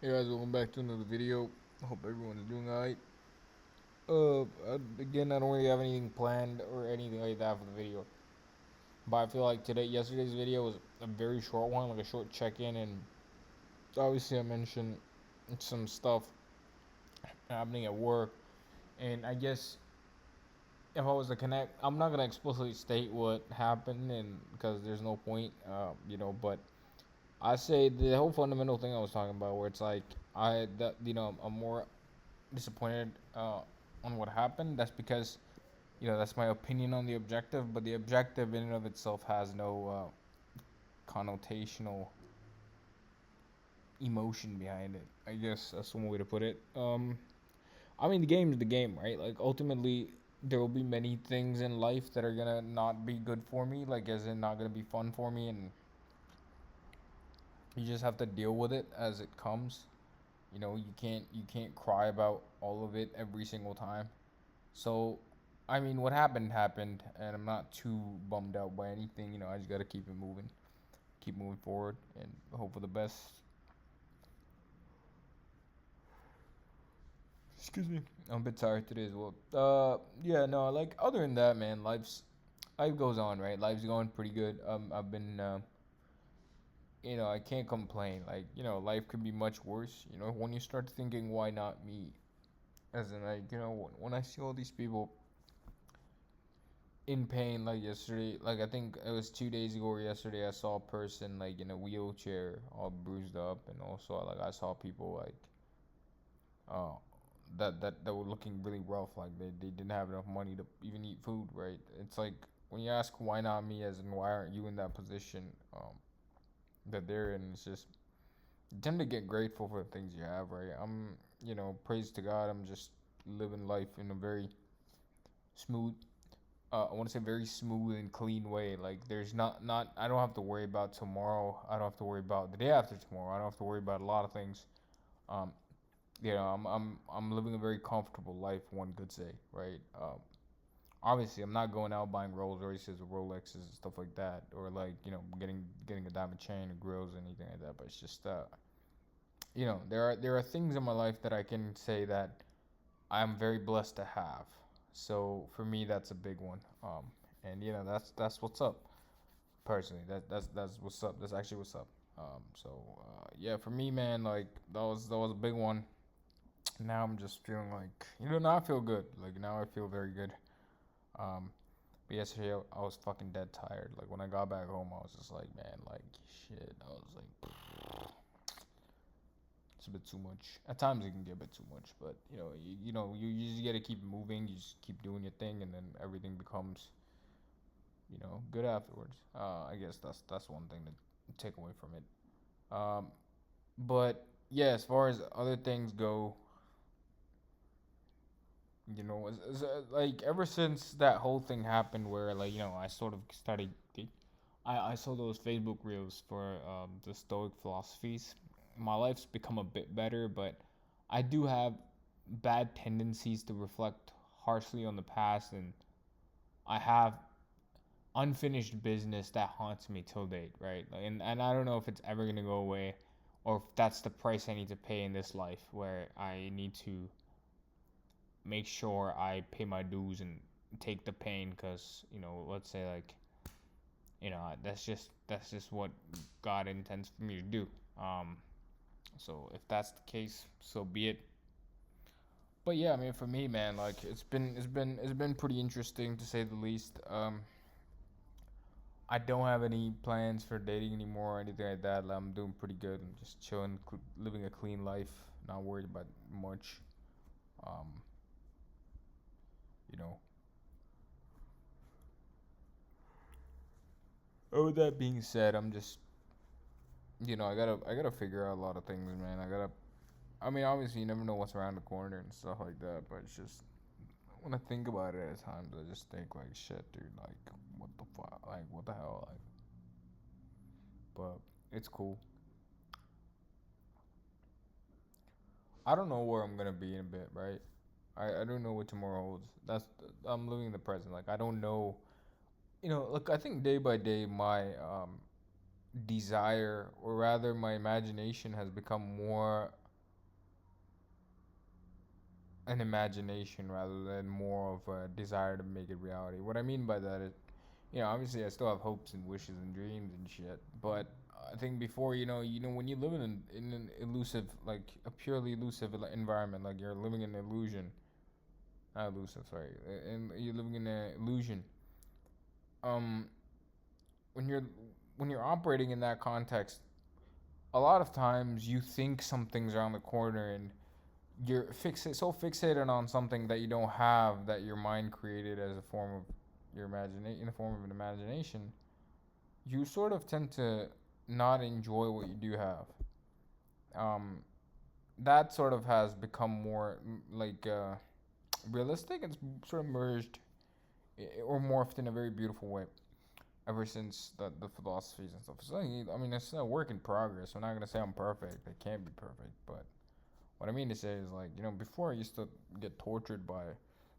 Hey guys, welcome back to another video. Hope everyone's doing alright. Again, I don't really have anything planned or anything like that for the video. But I feel like yesterday's video was a very short one, like a short check-in, and obviously I mentioned some stuff happening at work. And I guess if I was to connect, I'm not gonna explicitly state what happened, and because there's no point, But I say the whole fundamental thing I was talking about, where it's like I'm more disappointed on what happened. That's because that's my opinion on the objective, but the objective in and of itself has no connotational emotion behind it. I guess that's one way to put it. I mean, the game is the game, right? Like ultimately, there will be many things in life that are gonna not be good for me, like as in not gonna be fun for me, and you just have to deal with it as it comes. You can't cry about all of it every single time. So, I mean, what happened happened, and I'm not too bummed out by anything. I just gotta keep it moving, keep moving forward, and hope for the best. Excuse me. I'm a bit tired today as well. Yeah, no, like other than that, man, life goes on, right? Life's going pretty good. I've been, I can't complain. Like, life could be much worse. When you start thinking, why not me? As in, like, when I see all these people in pain, like yesterday, like I think it was 2 days ago or yesterday, I saw a person like in a wheelchair all bruised up, and also like I saw people like uh that were looking really rough, like they didn't have enough money to even eat food, right? It's like when you ask why not me, as in why aren't you in that position that they're in, it's just you tend to get grateful for the things you have, right? Praise to God, I'm just living life in a very smooth, I want to say very smooth and clean way. Like there's not I don't have to worry about tomorrow. I don't have to worry about the day after tomorrow. I don't have to worry about a lot of things. Um, I'm living a very comfortable life. One could say, right? Obviously, I'm not going out buying Rolls Royces or Rolexes and stuff like that, or like getting a diamond chain or grills or anything like that. But it's just there are things in my life that I can say that I'm very blessed to have. So for me, that's a big one. And that's what's up. Personally, that's what's up. That's actually what's up. Yeah, for me, man, like that was a big one. Now I'm just feeling like now I feel good. Like now I feel very good. Um, but yesterday I was fucking dead tired. Like when I got back home, I was just like, man, like shit. I was like, it's a bit too much. At times it can get a bit too much, but you just gotta keep moving. You just keep doing your thing, and then everything becomes good afterwards. I guess that's one thing to take away from it. Um, but yeah, as far as other things go, like ever since that whole thing happened, where like I sort of started. I saw those Facebook reels for the Stoic philosophies. My life's become a bit better, but I do have bad tendencies to reflect harshly on the past, and I have unfinished business that haunts me till date, right? And I don't know if it's ever gonna go away, or if that's the price I need to pay in this life, where I need to make sure I pay my dues and take the pain, because let's say like that's just what God intends for me to do. Um, so if that's the case, so be it. But yeah, I mean, for me, man, like it's been pretty interesting to say the least. I don't have any plans for dating anymore or anything like that. Like, I'm doing pretty good. I'm just chilling, living a clean life, not worried about much. Um, you know. Oh, with that being said, I'm just, I gotta figure out a lot of things, man. I mean, obviously, you never know what's around the corner and stuff like that. But it's just when I think about it at times, I just think like, shit, dude, like, what the fuck, like, what the hell, like. But it's cool. I don't know where I'm gonna be in a bit, right? I don't know what tomorrow holds. I'm living in the present. Like I don't know. Look, I think day by day my desire, or rather my imagination, has become more. an imagination rather than more of a desire to make it reality. What I mean by that is, obviously I still have hopes and wishes and dreams and shit, but I think before, when you live in an elusive, like a purely elusive environment, like you're living in an illusion, not elusive, sorry, and you're living in an illusion. Um, when you're when you're operating in that context, a lot of times you think something's around the corner and you're fixated on something that you don't have, that your mind created as a form of your imagination, in a form of an imagination. You sort of tend to not enjoy what you do have. um that sort of has become more like realistic. It's sort of merged or morphed in a very beautiful way ever since the philosophies and stuff. So I mean, it's a work in progress. I'm not gonna say I'm perfect. I can't be perfect, but what I mean to say is, like, before I used to get tortured by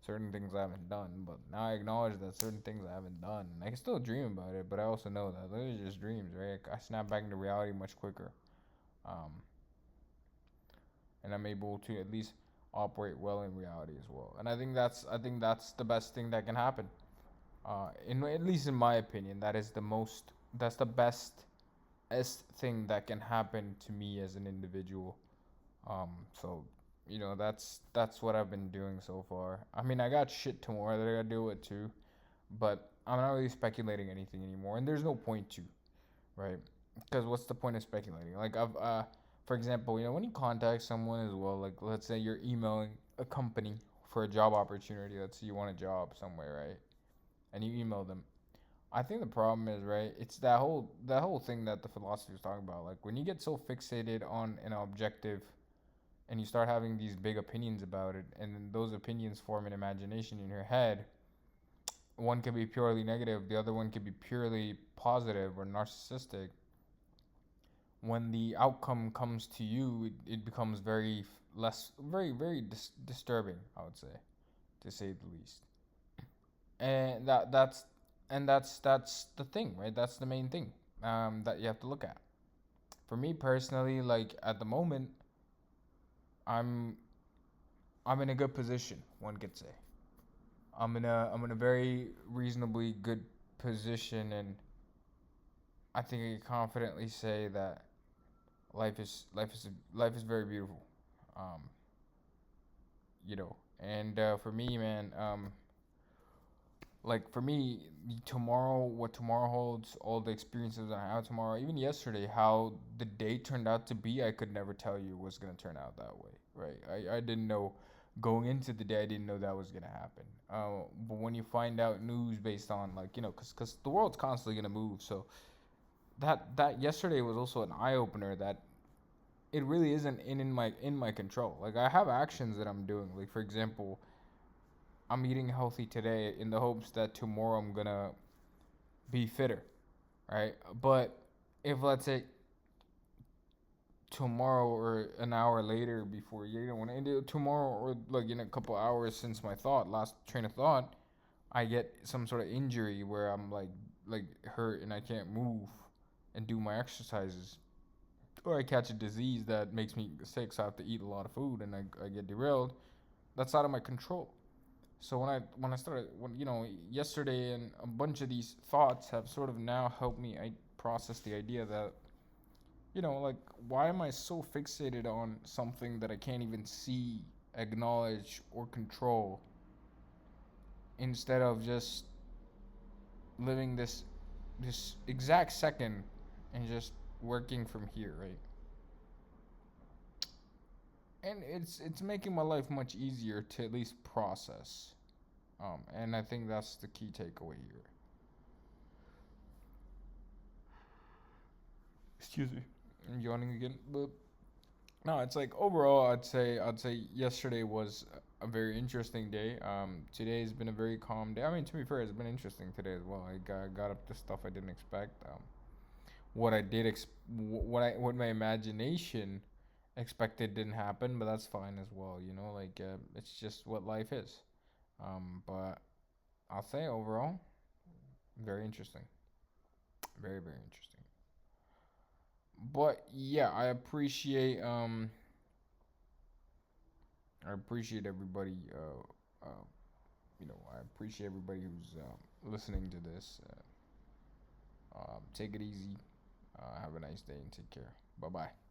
certain things I haven't done, but now I acknowledge that certain things I haven't done. And I can still dream about it, but I also know that those are just dreams, right? I snap back into reality much quicker, um, and I'm able to at least operate well in reality as well. And I think that's the best thing that can happen. In At least in my opinion, that's the best thing that can happen to me as an individual. So that's what I've been doing so far. I mean, I got shit tomorrow that I gotta deal with too, but I'm not really speculating anything anymore, and there's no point to, right? Because what's the point of speculating? Like for example, when you contact someone as well, like let's say you're emailing a company for a job opportunity. Let's say you want a job somewhere, right? And you email them. I think the problem is, right, it's that whole thing that the philosophy was talking about. Like when you get so fixated on an objective and you start having these big opinions about it, and then those opinions form an imagination in your head. One could be purely negative, the other one could be purely positive or narcissistic. When the outcome comes to you, it becomes very less, very, very disturbing, I would say, to say the least. And that's the thing, right? That's the main thing, that you have to look at. For me personally, like at the moment, I'm I'm in a good position. One could say I'm in a very reasonably good position, and I think I can confidently say that life is very beautiful. Um, and for me, man, like for me, tomorrow, what tomorrow holds, all the experiences I have tomorrow, even yesterday, how the day turned out to be, I could never tell you was gonna turn out that way, right? I didn't know going into the day. I didn't know that was gonna happen. But when you find out news based on, like, cause the world's constantly gonna move, so that yesterday was also an eye opener that it really isn't in my control. Like I have actions that I'm doing. Like for example, I'm eating healthy today in the hopes that tomorrow I'm gonna be fitter, right? But if let's say tomorrow or an hour later before when I do tomorrow or like in a couple hours since my last train of thought, I get some sort of injury where I'm like hurt and I can't move and do my exercises, or I catch a disease that makes me sick, so I have to eat a lot of food and I get derailed. That's out of my control. So when I started, yesterday, and a bunch of these thoughts have sort of now helped me I process the idea that, like, why am I so fixated on something that I can't even see, acknowledge, or control, instead of just living this exact second and just working from here, right? And it's making my life much easier to at least process. And I think that's the key takeaway here. Excuse me. I'm yawning again, but no, it's like overall, I'd say yesterday was a very interesting day. Today's been a very calm day. I mean, to be fair, it's been interesting today as well. I got up to stuff I didn't expect. What I did what my imagination expected didn't happen, but that's fine as well. Like it's just what life is. But I'll say overall, very interesting, very very interesting. But yeah, I appreciate everybody. I appreciate everybody who's listening to this. Take it easy. Have a nice day and take care. Bye bye.